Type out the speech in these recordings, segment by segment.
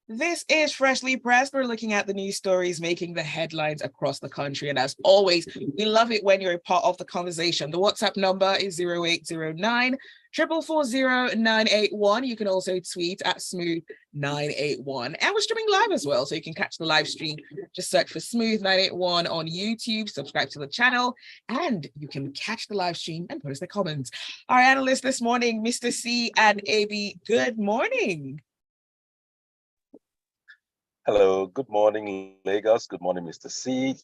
This is Freshly Pressed. We're looking at the news stories making the headlines across the country. And as always, we love it when you're a part of the conversation. The WhatsApp number is 0809 440 981. You can also tweet at Smooth981. And we're streaming live as well, so you can catch the live stream. Just search for Smooth981 on YouTube, subscribe to the channel, and you can catch the live stream and post the comments. Our analysts this morning, Mr. C and AB, good morning. Hello, good morning, Lagos. Good morning, Mr. C,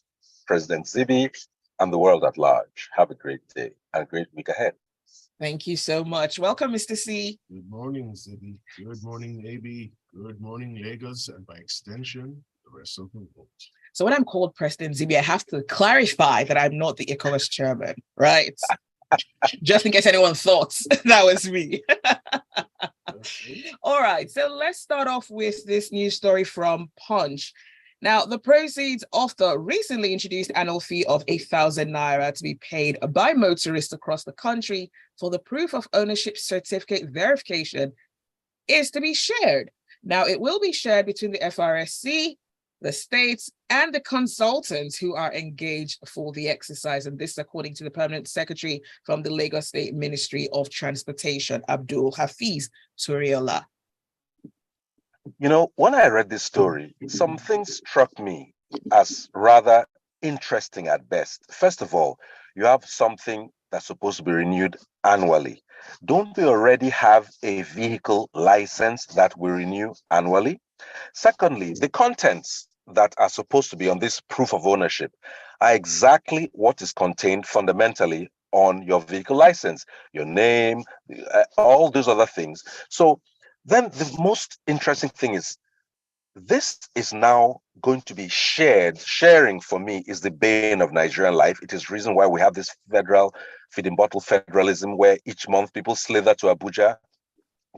President Zibby, and the world at large. Have a great day and a great week ahead. Thank you so much. Welcome, Mr. C. Good morning, Zibby. Good morning, AB. Good morning, Lagos, and by extension, the rest of the world. So when I'm called President Zibby, I have to clarify that I'm not the ECOWAS chairman, right? Just in case anyone thought that was me. All right, so let's start off with this news story from Punch. Now, the proceeds of the recently introduced annual fee of 8,000 naira to be paid by motorists across the country for the proof of ownership certificate verification is to be shared. Now, it will be shared between the FRSC, the states, and the consultants who are engaged for the exercise. And this is according to the permanent secretary from the Lagos State Ministry of Transportation, Abdul Hafiz Turiola. You know, when I read this story, some things struck me as rather interesting at best. First of all, you have something that's supposed to be renewed annually. Don't we already have a vehicle license that we renew annually? Secondly, the contents that are supposed to be on this proof of ownership are exactly what is contained fundamentally on your vehicle license, your name, all those other things. So then the most interesting thing is this is now going to be shared. Sharing for me is the bane of Nigerian life. It is the reason why we have this federal feeding bottle federalism where each month people slither to Abuja,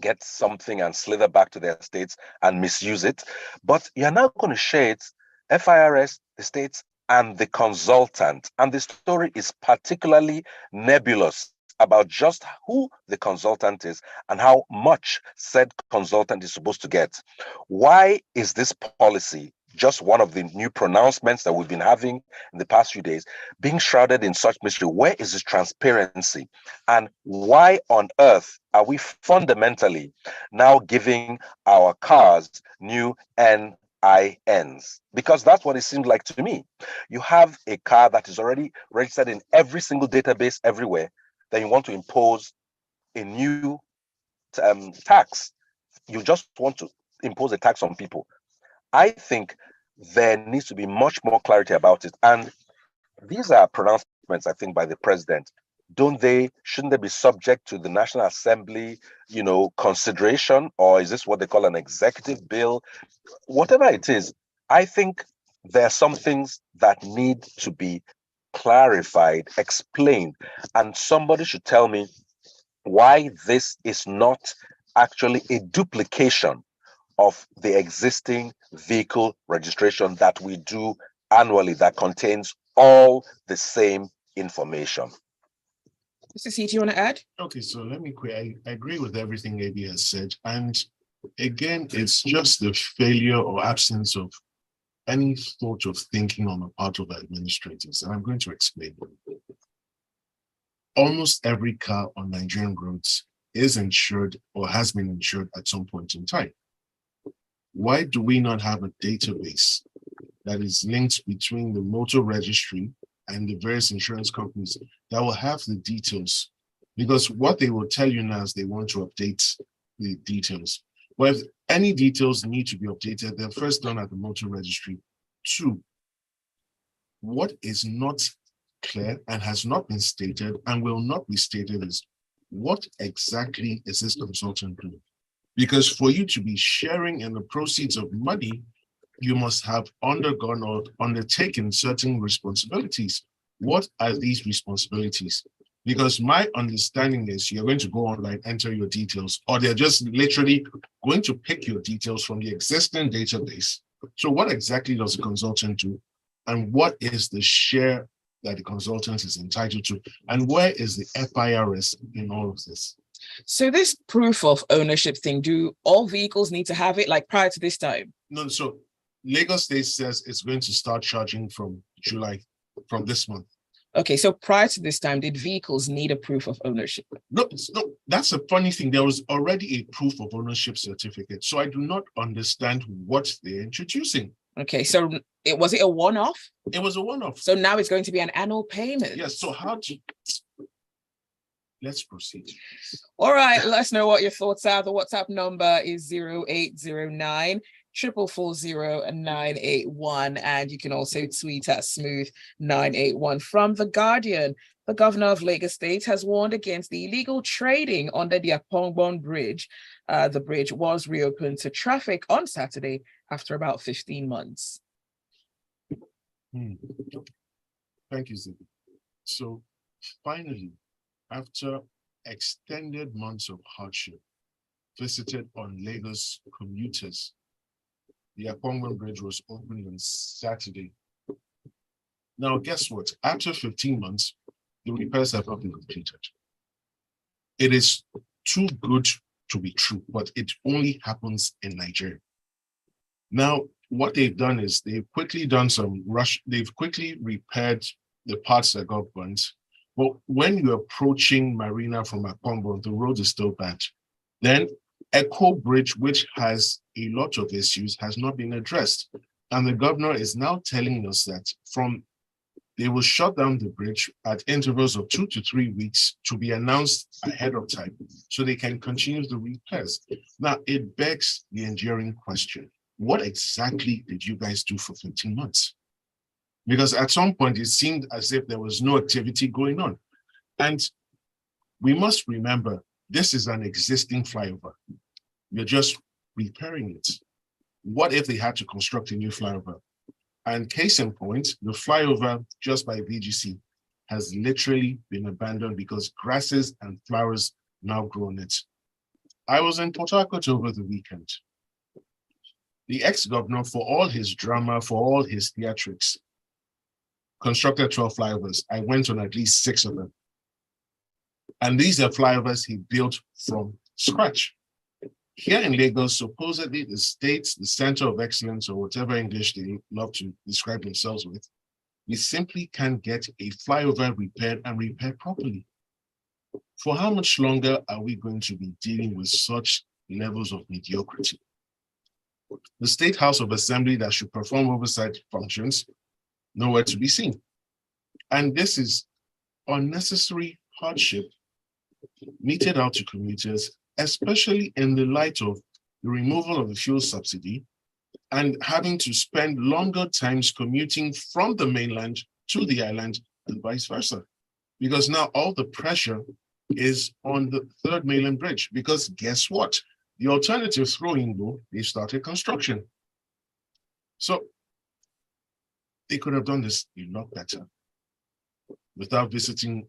get something and slither back to their states and misuse it. But you're now going to share it, FIRS, the states, and the consultant. And the story is particularly nebulous about just who the consultant is and how much said consultant is supposed to get. Why is this policy, just one of the new pronouncements that we've been having in the past few days, being shrouded in such mystery? Where is this transparency? And why on earth are we fundamentally now giving our cars new NINs? Because that's what it seems like to me. You have a car that is already registered in every single database everywhere, then you want to impose a new tax. You just want to impose a tax on people. I think there needs to be much more clarity about it. And these are pronouncements, I think, by the president. Shouldn't they be subject to the National Assembly, consideration? Or is this what they call an executive bill? Whatever it is, I think there are some things that need to be clarified, explained, and somebody should tell me why this is not actually a duplication of the existing vehicle registration that we do annually that contains all the same information. Mr. C, do you want to add? Okay, so let me quick. I agree with everything AB has said. And again, it's just the failure or absence of any thought of thinking on the part of administrators. And I'm going to explain. Almost every car on Nigerian roads is insured or has been insured at some point in time. Why do we not have a database that is linked between the motor registry and the various insurance companies that will have the details? Because what they will tell you now is they want to update the details. But if any details need to be updated, they're first done at the motor registry. 2, what is not clear and has not been stated and will not be stated is what exactly is this consultant doing? Because for you to be sharing in the proceeds of money, you must have undergone or undertaken certain responsibilities. What are these responsibilities? Because my understanding is you're going to go online, enter your details, or they're just literally going to pick your details from the existing database. So what exactly does a consultant do? And what is the share that the consultant is entitled to? And where is the FIRS in all of this? So this proof of ownership thing, do all vehicles need to have it like prior to this time? No, so Lagos State says it's going to start charging from July, from this month. Okay, so prior to this time, did vehicles need a proof of ownership? No, that's a funny thing. There was already a proof of ownership certificate. So I do not understand what they're introducing. Okay, so was it a one-off? It was a one-off. So now it's going to be an annual payment. Yes, so let's proceed. All right, let us know what your thoughts are. The WhatsApp number is 0809 440 981, and you can also tweet at smooth981. From The Guardian, the governor of Lagos State has warned against the illegal trading under the Apongbon Bridge. The bridge was reopened to traffic on Saturday after about 15 months. Thank you, Zibby. So finally, after extended months of hardship visited on Lagos commuters, the Apongbon Bridge was opened on Saturday. Now, guess what? After 15 months, the repairs have not been completed. It is too good to be true, but it only happens in Nigeria. Now, what they've done is they've quickly repaired the parts that got burnt. But when you're approaching Marina from Apongbon, the road is still bad. Then Echo Bridge, which has a lot of issues, has not been addressed. And the governor is now telling us that they will shut down the bridge at intervals of 2 to 3 weeks to be announced ahead of time so they can continue the repairs. Now, it begs the enduring question: what exactly did you guys do for 15 months? Because at some point, it seemed as if there was no activity going on. And we must remember, this is an existing flyover. You're just repairing it. What if they had to construct a new flyover? And case in point, the flyover just by VGC has literally been abandoned because grasses and flowers now grow on it. I was in Port Harcourt over the weekend. The ex-governor, for all his drama, for all his theatrics, constructed 12 flyovers. I went on at least 6 of them. And these are flyovers he built from scratch. Here in Lagos, supposedly the state, the center of excellence, or whatever English they love to describe themselves with, we simply can't get a flyover repaired and repaired properly. For how much longer are we going to be dealing with such levels of mediocrity? The State House of Assembly that should perform oversight functions, nowhere to be seen. And this is unnecessary hardship meted out to commuters, especially in the light of the removal of the fuel subsidy and having to spend longer times commuting from the mainland to the island and vice versa. Because now all the pressure is on the third mainland bridge, because guess what? The alternative throwing though, they started construction. So they could have done this a lot better without visiting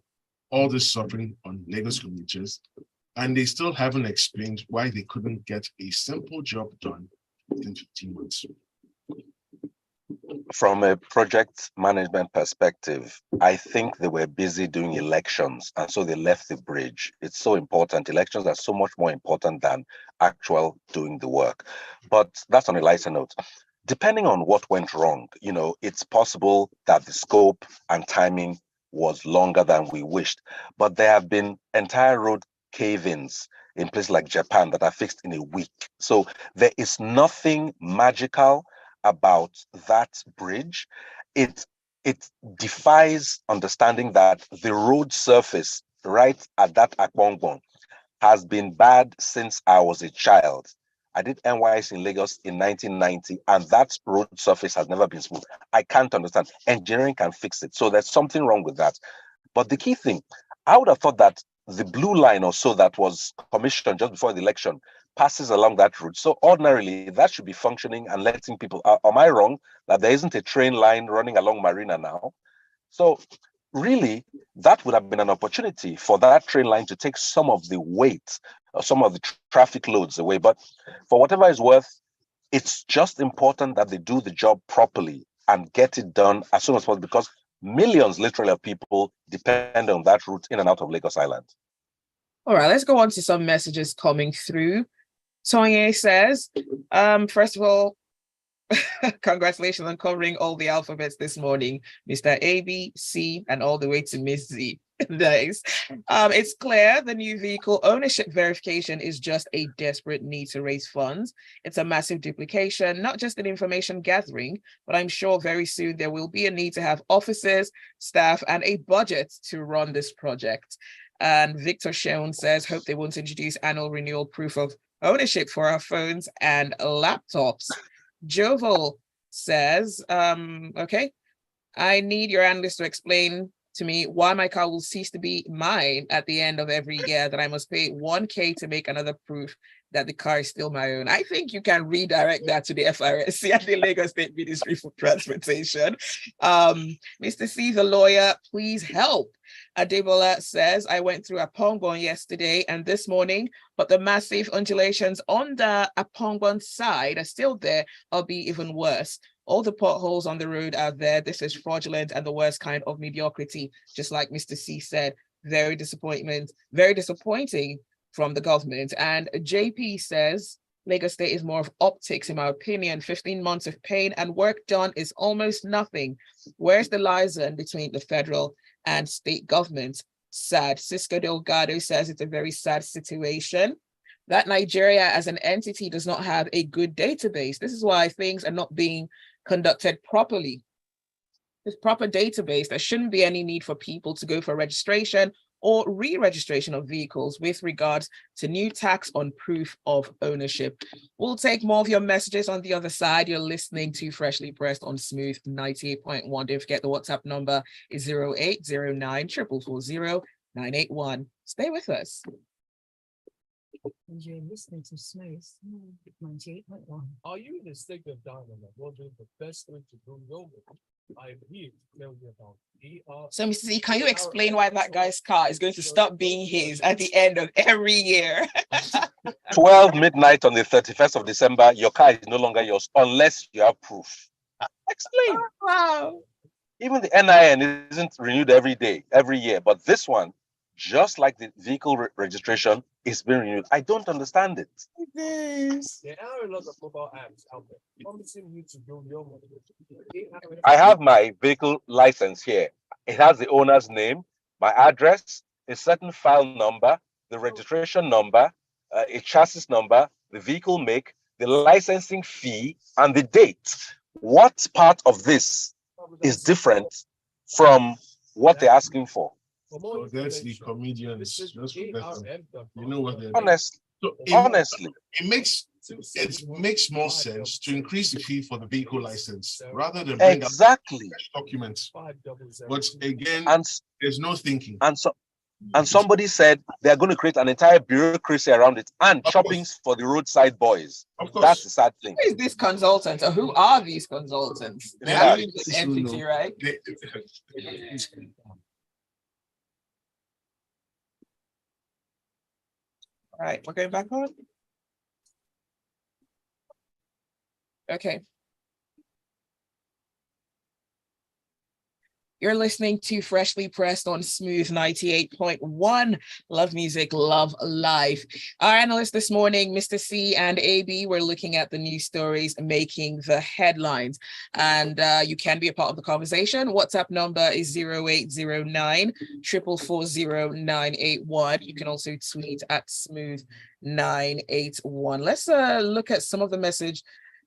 all this suffering on Lagos commuters. And they still haven't explained why they couldn't get a simple job done within 15 months. From a project management perspective, I think they were busy doing elections, and so they left the bridge. It's so important. Elections are so much more important than actual doing the work. But that's on a lighter note. Depending on what went wrong, it's possible that the scope and timing was longer than we wished. But there have been entire road cave-ins in places like Japan that are fixed in a week. So there is nothing magical about that bridge. It defies understanding that the road surface right at that Apongbon has been bad since I was a child. I did NYS in Lagos in 1990, and that road surface has never been smooth. I can't understand. Engineering can fix it. So there's something wrong with that. But the key thing, I would have thought that the blue line or so that was commissioned just before the election passes along that route. So ordinarily, that should be functioning and letting people. Am I wrong that there isn't a train line running along Marina now? So really, that would have been an opportunity for that train line to take some of the weight, or some of the traffic loads away. But for whatever it's worth, it's just important that they do the job properly and get it done as soon as possible, because millions literally of people depend on that route in and out of Lagos Island. All right, let's go on to some messages coming through. Tonye says, first of all, Congratulations on covering all the alphabets this morning, Mr. A, B, C, and all the way to Miss Z. Nice. It's clear the new vehicle ownership verification is just a desperate need to raise funds. It's a massive duplication, not just in information gathering, but I'm sure very soon there will be a need to have officers, staff, and a budget to run this project. And Victor Sheon says, hope they won't introduce annual renewal proof of ownership for our phones and laptops. Jovel says, okay, I need your analyst to explain to me why my car will cease to be mine at the end of every year, that I must pay 1K to make another proof that the car is still my own. I think you can redirect that to the FRSC and the Lagos State Ministry for Transportation. Mr. C, the lawyer, please help. Adebola says, I went through Apongbon yesterday and this morning, but the massive undulations on the Apongbon side are still there, or be even worse. All the potholes on the road are there. This is fraudulent and the worst kind of mediocrity, just like Mr. C said. Very disappointing from the government. And JP says, Lagos State is more of optics, in my opinion. 15 months of pain and work done is almost nothing. Where's the liaison between the federal and state governments? Sad. Cisco Delgado says it's a very sad situation, that Nigeria as an entity does not have a good database. This is why things are not being conducted properly. With proper database, there shouldn't be any need for people to go for registration or re-registration of vehicles with regards to new tax on proof of ownership. We'll take more of your messages on the other side. You're listening to Freshly Pressed on Smooth 98.1. Don't forget the WhatsApp number is 0809 440 981. Stay with us. And you're listening to Smooth 98.1. Are you in a state of dilemma, wondering the best way to go your way? I'm here to tell you about ER. So, Mr. C, can you explain why that guy's car is going to stop being his at the end of every year? 12 midnight on the 31st of December, your car is no longer yours unless you have proof. Explain. Wow. Even the NIN isn't renewed every year, but this one, just like the vehicle registration, is being renewed. I don't understand it. There are a lot of mobile apps out there promising you to go your way. I have my vehicle license here. It has the owner's name, my address, a certain file number, the registration number, a chassis number, the vehicle make, the licensing fee, and the date. What part of this is different from what they're asking for? So that's the comedians. Just forget them. You know what they're doing. Honestly, So honestly, it makes more sense to increase the fee for the vehicle license rather than bring exactly up documents. But again, there's no thinking. And somebody said they're going to create an entire bureaucracy around it and shoppings for the roadside boys. Of course. That's the sad thing. Who is this consultant, or who are these consultants? They're Yeah. actually an entity, right? All right, we're going back on. Okay. You're listening to Freshly Pressed on Smooth 98.1. Love music, love life. Our analysts this morning, Mr. C and AB, were looking at the news stories making the headlines. And you can be a part of the conversation. WhatsApp number is 0809 440 981. You can also tweet at Smooth 981. Let's look at some of the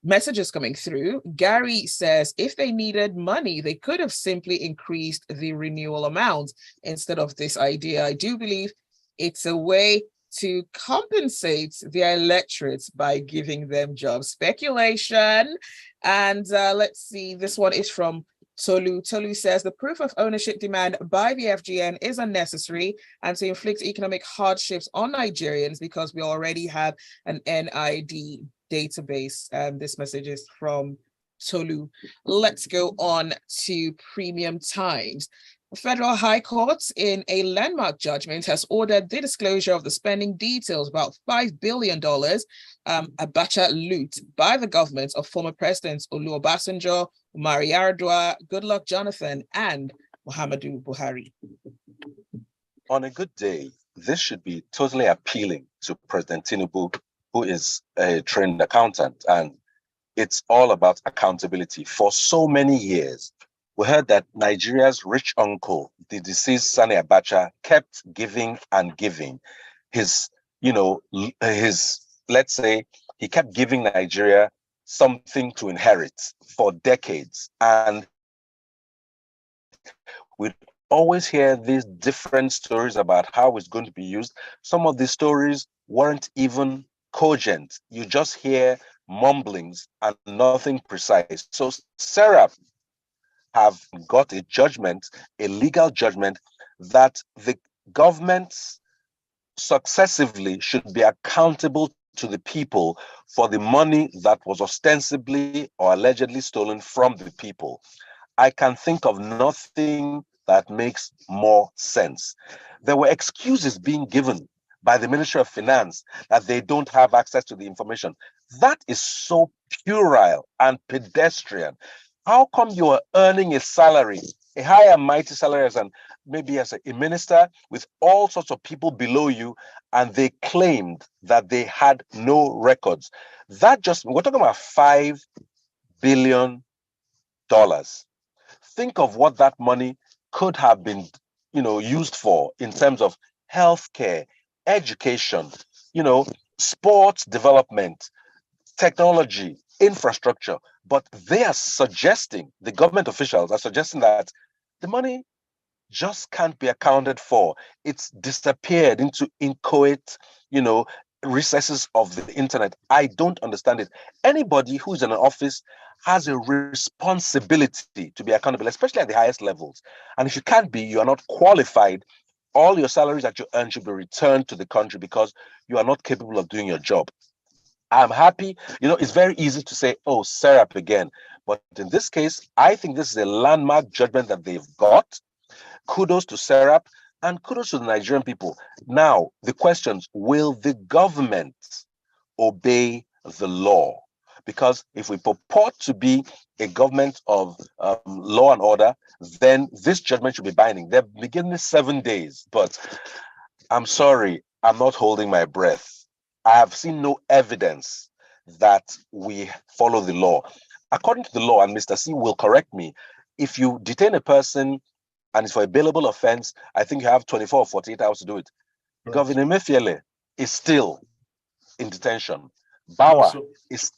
messages coming through. Gary says, if they needed money, they could have simply increased the renewal amount instead of this idea. I do believe it's a way to compensate their electorates by giving them jobs. Speculation. And let's see, this one is from Tolu. Tolu says, the proof of ownership demand by the FGN is unnecessary and to inflict economic hardships on Nigerians because we already have an NID database. This message is from Tolu. Let's go on to Premium Times. The Federal High Court, in a landmark judgment, has ordered the disclosure of the spending details, about $5 billion Abacha loot by the governments of former presidents Olu Obasanjo, Umari Yar'Adua, Goodluck Jonathan, and Muhammadu Buhari. On a good day, this should be totally appealing to President Tinubu, who is a trained accountant. And it's all about accountability. For so many years, we heard that Nigeria's rich uncle, the deceased Sani Abacha, kept giving and giving. Let's say, he kept giving Nigeria something to inherit for decades. And we always hear these different stories about how it's going to be used. Some of these stories weren't even cogent. You just hear mumblings and nothing precise. So Serap have got a judgment, a legal judgment, that the governments successively should be accountable to the people for the money that was ostensibly or allegedly stolen from the people. I can think of nothing that makes more sense. There were excuses being given by the Ministry of Finance that they don't have access to the information. That is so puerile and pedestrian. How come you are earning a salary, a high and mighty salary as maybe as a minister with all sorts of people below you, and they claimed that they had no records? That just, we're talking about $5 billion. Think of what that money could have been, used for in terms of healthcare, education, sports development, technology, infrastructure. But they are suggesting, the government officials are suggesting that the money just can't be accounted for. It's disappeared into inchoate, recesses of the internet. I don't understand it. Anybody who's in an office has a responsibility to be accountable, especially at the highest levels. And if you can't be, you are not qualified. All your salaries that you earn should be returned to the country because you are not capable of doing your job. I'm happy. It's very easy to say, oh, Serap again. But in this case, I think this is a landmark judgment that they've got. Kudos to Serap and kudos to the Nigerian people. Now, the questions, will the government obey the law? Because if we purport to be a government of law and order, then this judgment should be binding. They're beginning 7 days, but I'm sorry, I'm not holding my breath. I have seen no evidence that we follow the law. According to the law, and Mr. C will correct me, if you detain a person and it's for a bailable offense, I think you have 24 or 48 hours to do it. Right. Governor Emefiele is still in detention. Bawa is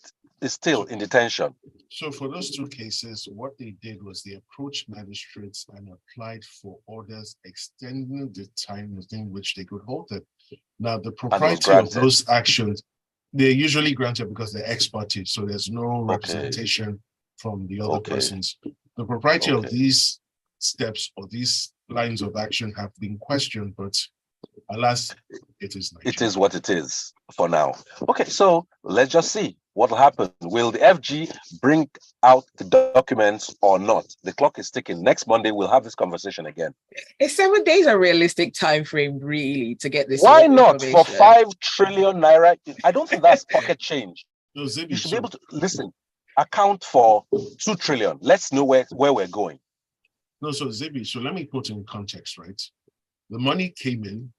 still in detention. So for those two cases, what they did was they approached magistrates and applied for orders extending the time within which they could hold them. Now, the propriety of those actions, they're usually granted because they're ex parte, so there's no representation from the other persons. The propriety of these steps or these lines of action have been questioned, but alas, it is Nigeria. It is what it is for now. Okay, so let's just see what will happen. Will the FG bring out the documents or not? The clock is ticking. Next Monday, we'll have this conversation again. Is 7 days a realistic time frame, really, to get this? Why not? For 5 trillion naira? I don't think that's pocket change. No, Zibby, you should be able to listen. Account for 2 trillion. Let's know where we're going. No, so Zibby, so let me put in context, right? The money came in,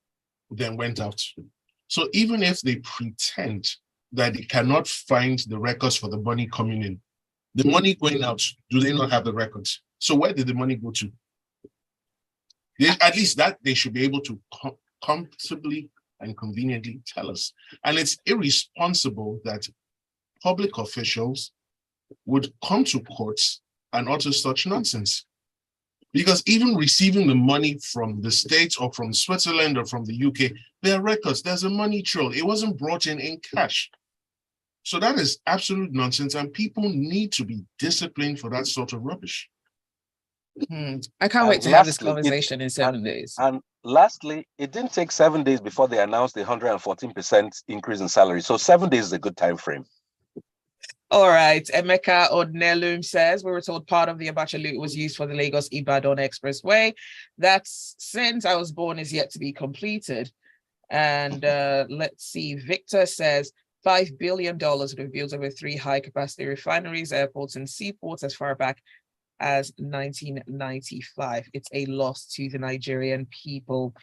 then went out. So even if they pretend that they cannot find the records for the money coming in, the money going out, do they not have the records? So where did the money go to? At least that they should be able to comfortably and conveniently tell us. And it's irresponsible that public officials would come to courts and utter such nonsense. Because even receiving the money from the States or from Switzerland or from the UK, there are records. There's a money trail. It wasn't brought in cash. So that is absolute nonsense, and people need to be disciplined for that sort of rubbish. I can't wait to have this conversation in 7 days. And lastly, it didn't take 7 days before they announced the 114% increase in salary. So 7 days is a good time frame. All right. Emeka Odnelum says, we were told part of the Abacha loot was used for the Lagos-Ibadan Expressway. That's since I was born is yet to be completed. And let's see. Victor says, $5 billion would have built over 3 high-capacity refineries, airports, and seaports as far back as 1995. It's a loss to the Nigerian people.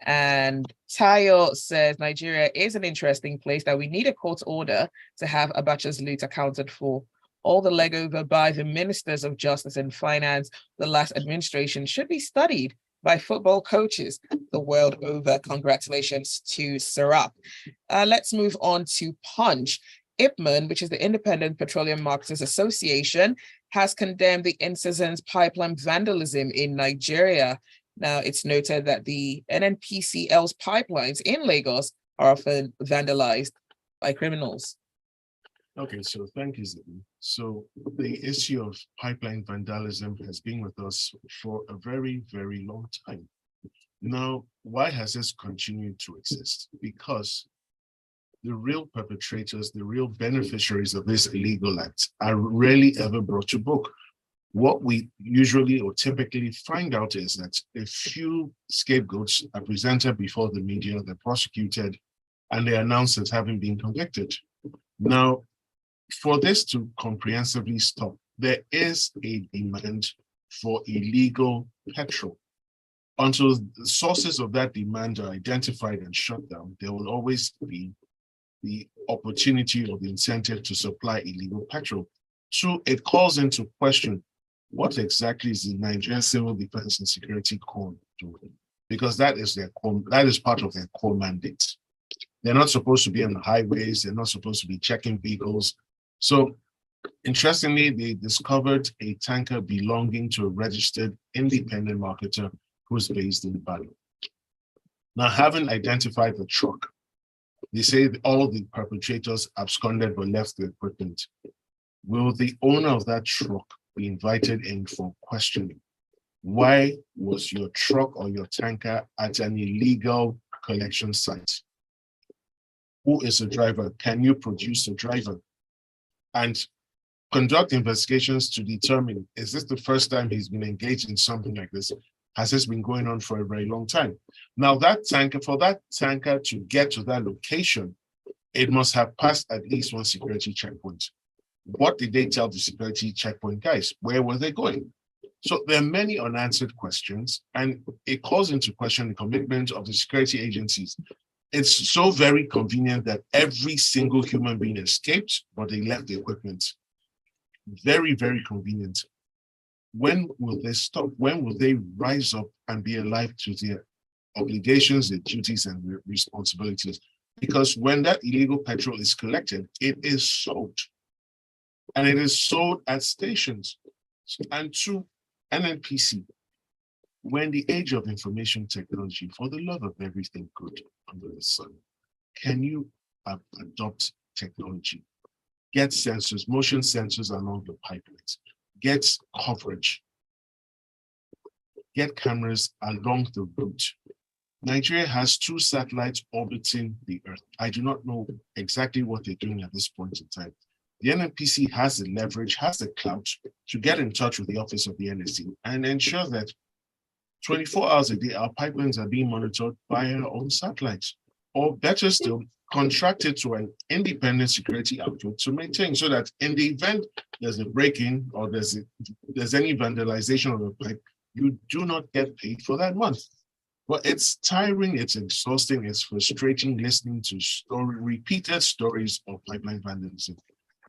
And Tayo says, Nigeria is an interesting place that we need a court order to have Abacha's loot accounted for All the leg over by the ministers of justice and finance the last administration should be studied by football coaches the world over. Congratulations to Sarap. Let's move on to Punch. IPMAN, which is the Independent Petroleum Marketers Association, has condemned the Incessant pipeline vandalism in Nigeria. Now, it's noted that the NNPCL's pipelines in Lagos are often vandalized by criminals. Okay, so thank you, Zibby. So the issue of pipeline vandalism has been with us for a very, very long time. Now, why has this continued to exist? Because the real perpetrators, the real beneficiaries of this illegal act are rarely ever brought to book. What we usually or typically find out is that a few scapegoats are presented before the media, they're prosecuted, and they're announced as having been convicted. Now, for this to comprehensively stop, there is a demand for illegal petrol. Until the sources of that demand are identified and shut down, there will always be the opportunity or the incentive to supply illegal petrol. Two, it calls into question what exactly is the Nigerian Civil Defense and Security Corps doing? Because that is their core, that is part of their core mandate. They're not supposed to be on the highways, they're not supposed to be checking vehicles. So interestingly, they discovered a tanker belonging to a registered independent marketer who's based in Bali. Now, having identified the truck, they say all the perpetrators absconded but left the equipment. Will the owner of that truck be invited in for questioning? Why was your truck or your tanker at an illegal collection site? Who is the driver? Can you produce a driver? And conduct investigations to determine, is this the first time he's been engaged in something like this? Has this been going on for a very long time? Now that tanker, for that tanker to get to that location, it must have passed at least one security checkpoint. What did they tell the security checkpoint guys? Where were they going? So there are many unanswered questions, and it calls into question the commitment of the security agencies. It's so very convenient that every single human being escaped, but they left the equipment. Very, very convenient. When will they stop? When will they rise up and be alive to their obligations, their duties, and their responsibilities? Because when that illegal petrol is collected, it is sold. And it is sold at stations. And to NNPC, when the age of information technology, for the love of everything good under the sun, can you adopt technology? Get sensors, motion sensors along the pipelines. Get coverage, get cameras along the route. Nigeria has 2 satellites orbiting the Earth. I do not know exactly what they're doing at this point in time. The NNPC has the leverage, has the clout to get in touch with the office of the NSC and ensure that 24 hours a day, our pipelines are being monitored by our own satellites. Or better still, contracted to an independent security outfit to maintain, so that in the event there's a break-in or there's any vandalization of the pipe, you do not get paid for that month. But it's tiring, it's exhausting, it's frustrating listening to repeated stories of pipeline vandalism.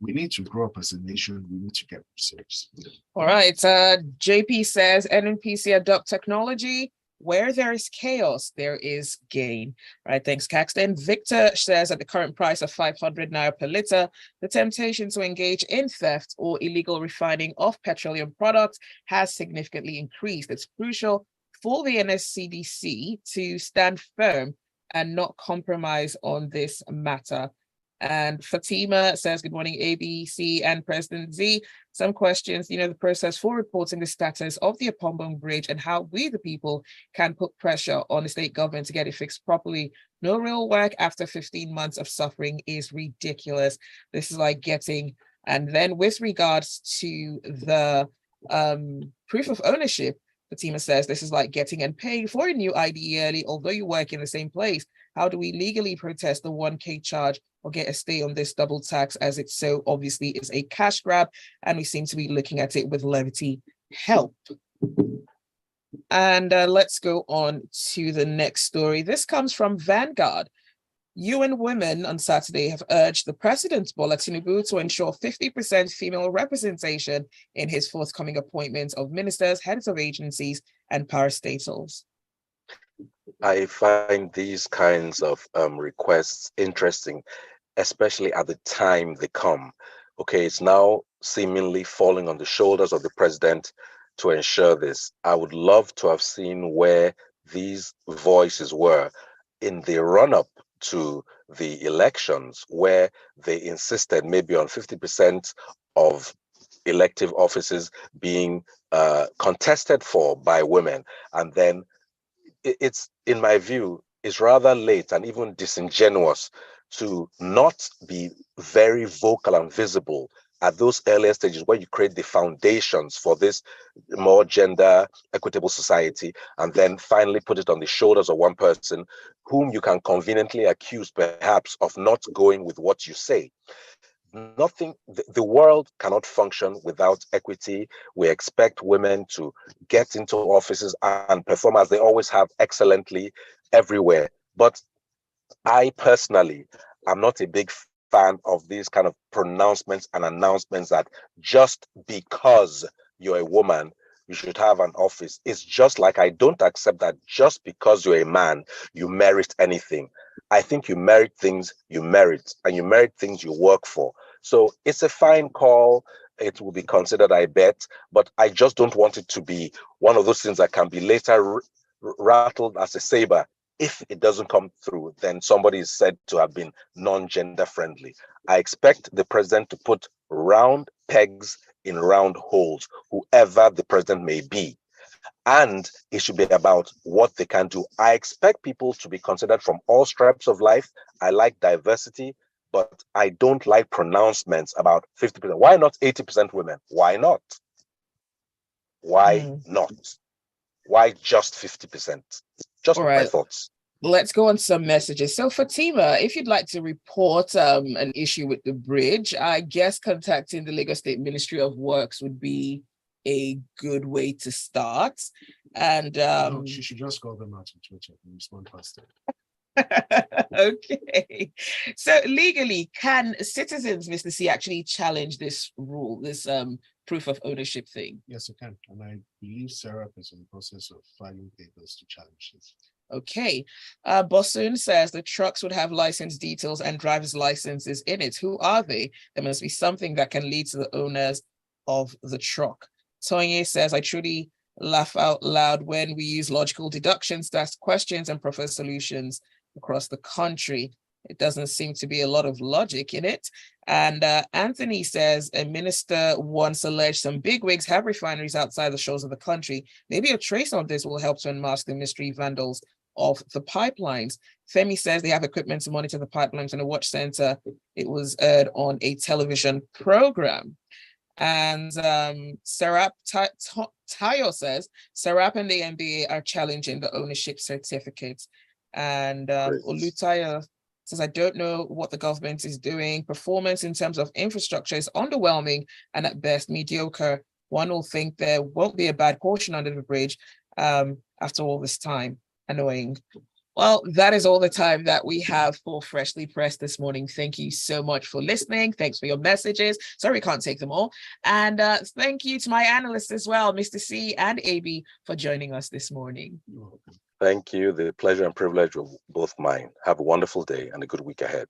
We need to grow up as a nation. We need to get serious. All right. JP says NNPC adopt technology. Where there is chaos, there is gain. All right, thanks, Caxton. Victor says at the current price of 500 naira per litre, the temptation to engage in theft or illegal refining of petroleum products has significantly increased. It's crucial for the NSCDC to stand firm and not compromise on this matter. And Fatima says, good morning, ABC and President Z. Some questions, the process for reporting the status of the Apombong Bridge and how we, the people, can put pressure on the state government to get it fixed properly. No real work after 15 months of suffering is ridiculous. This is like getting, and then with regards to the proof of ownership, Fatima says, this is like getting and paying for a new ID yearly, although you work in the same place. How do we legally protest the 1K charge or get a stay on this double tax, as it so obviously is a cash grab, and we seem to be looking at it with levity help. And let's go on to the next story. This comes from Vanguard. UN Women on Saturday have urged the President Bola Tinubu to ensure 50% female representation in his forthcoming appointments of ministers, heads of agencies, and parastatals. I find these kinds of requests interesting, especially at the time they come. Okay, it's now seemingly falling on the shoulders of the president to ensure this. I would love to have seen where these voices were in the run-up to the elections, where they insisted maybe on 50% of elective offices being contested for by women. And then it's, in my view, is rather late and even disingenuous to not be very vocal and visible at those earlier stages where you create the foundations for this more gender equitable society, and then finally put it on the shoulders of one person whom you can conveniently accuse perhaps of not going with what you say. Nothing, the world cannot function without equity. We expect women to get into offices and perform as they always have excellently everywhere. But I personally am not a big fan of these kind of pronouncements and announcements that just because you're a woman, you should have an office. It's just like I don't accept that just because you're a man, you merit anything. I think you merit things you merit, and you merit things you work for. So it's a fine call. It will be considered, I bet, but I just don't want it to be one of those things that can be later rattled as a saber. If it doesn't come through, then somebody is said to have been non-gender friendly. I expect the president to put round pegs in round holes, whoever the president may be. And it should be about what they can do. I expect people to be considered from all stripes of life. I like diversity, but I don't like pronouncements about 50%. Why not 80% women? Why not? Why not? Why just 50%? Just All my right. thoughts. Let's go on some messages. So Fatima, if you'd like to report an issue with the bridge, I guess contacting the Lagos State Ministry of Works would be a good way to start. And No, she should just call them out on Twitter and respond faster. Okay. So legally, can citizens, Mr. C, actually challenge this rule, this proof of ownership thing? Yes, you can. And I believe Sarah is in the process of filing papers to challenge this. Okay. Bosun says the trucks would have license details and driver's licenses in it. Who are they? There must be something that can lead to the owners of the truck. Tonye says, I truly laugh out loud when we use logical deductions to ask questions and propose solutions across the country. It doesn't seem to be a lot of logic in it. And Anthony says a minister once alleged some bigwigs have refineries outside the shores of the country. Maybe a trace on this will help to unmask the mystery vandals of the pipelines. Femi says they have equipment to monitor the pipelines in a watch center. It was aired on a television program. And Serap Tayo says Serap and the NBA are challenging the ownership certificate. And Olutayo says, I don't know what the government is doing. Performance in terms of infrastructure is underwhelming and at best mediocre. One will think there won't be a bad portion under the bridge after all this time. Annoying. Well, that is all the time that we have for Freshly Pressed this morning. Thank you so much for listening. Thanks for your messages. Sorry, we can't take them all. And thank you to my analysts as well, Mr. C and AB, for joining us this morning. Thank you. The pleasure and privilege were both mine. Have a wonderful day and a good week ahead.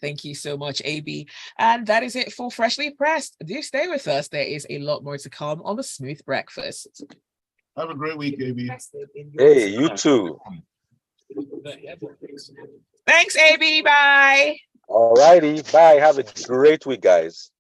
Thank you so much, AB. And that is it for Freshly Pressed. Do stay with us. There is a lot more to come on the Smooth Breakfast. Have a great week, AB. Hey, you too. Thanks, AB. Bye. All righty. Bye. Have a great week, guys.